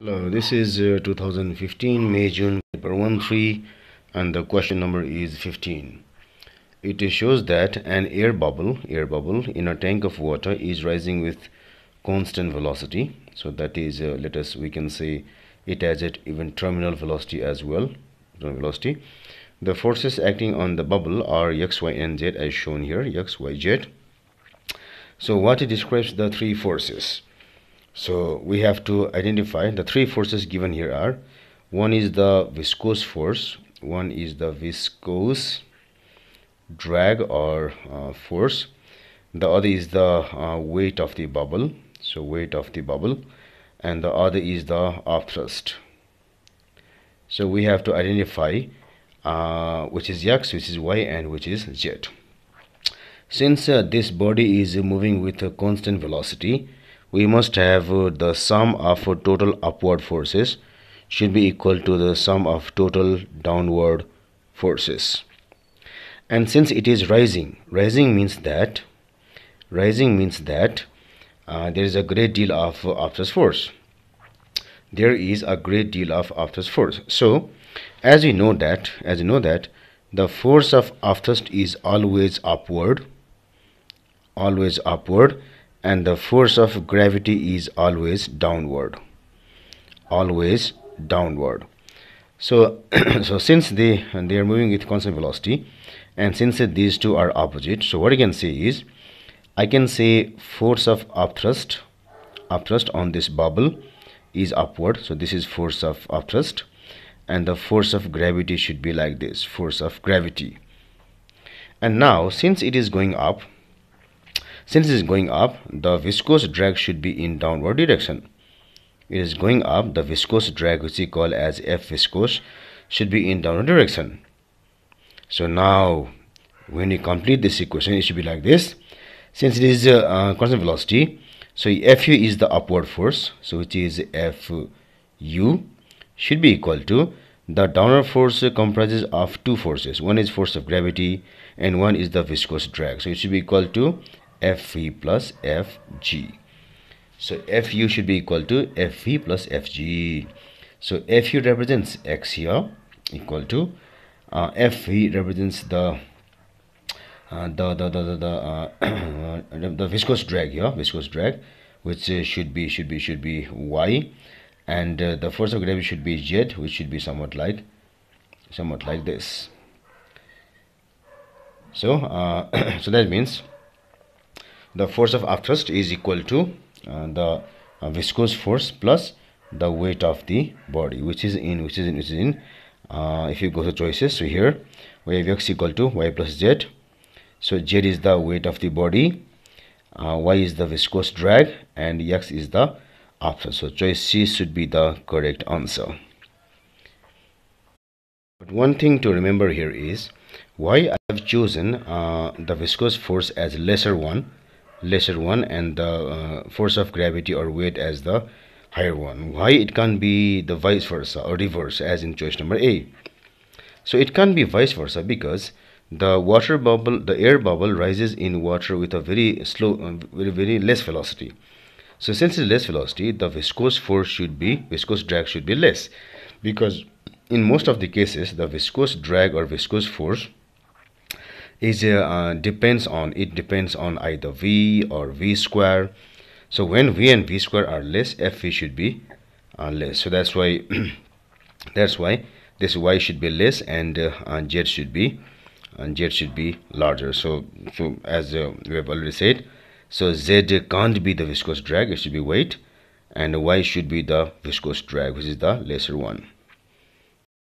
Hello, this is 2015 May-June paper 1-3 and the question number is 15. It shows that an air bubble in a tank of water is rising with constant velocity. So that is we can say it has at even terminal velocity as well. Velocity. The forces acting on the bubble are x, y and z as shown here, x, y, z. So what it describes the three forces. So we have to identify the three forces given here are: one is the viscous force, one is the viscous drag or force, the other is the weight of the bubble, so weight of the bubble, and the other is the upthrust. So we have to identify which is x, which is y, and which is z. Since this body is moving with a constant velocity, we must have the sum of total upward forces should be equal to the sum of total downward forces. And since it is rising means that there is a great deal of upthrust force. There is a great deal of upthrust force. So as we know that the force of upthrust is always upward, and the force of gravity is always downward, so so since they are moving with constant velocity, and since these two are opposite, so what I can say is I can say force of upthrust on this bubble is upward, so this is force of upthrust, and the force of gravity should be like this, force of gravity. And now since it is going up, the viscous drag should be in downward direction. It is going up, the viscous drag, which we call as F viscous, should be in downward direction. So now when you complete this equation, it should be like this. Since it is constant velocity, so Fu is the upward force, so which is Fu should be equal to the downward force comprises of two forces. One is force of gravity and one is the viscous drag, so it should be equal to Fe plus Fg. So Fu should be equal to Fe plus Fg. So Fu represents x here, equal to Fe represents the viscous drag here, which should be y, and the force of gravity should be z, which should be somewhat like this. So so that means the force of upthrust is equal to the viscous force plus the weight of the body, which is in if you go to choices, so here we have x equal to y plus z. So z is the weight of the body, y is the viscous drag, and x is the upthrust. So choice C should be the correct answer. But one thing to remember here is why I have chosen the viscous force as lesser one, and the force of gravity or weight as the higher one. Why it can't be the vice versa or reverse as in choice number A? So it can't be vice versa because the air bubble rises in water with a very slow, very less velocity. So since it's less velocity, the viscous drag should be less, because in most of the cases the viscous drag or viscous force is depends on either V or V square. So when V and V square are less, Fe should be less. So that's why this y should be less, and z should be larger. So as we have already said, so z can't be the viscous drag, it should be weight, and y should be the viscous drag, which is the lesser one.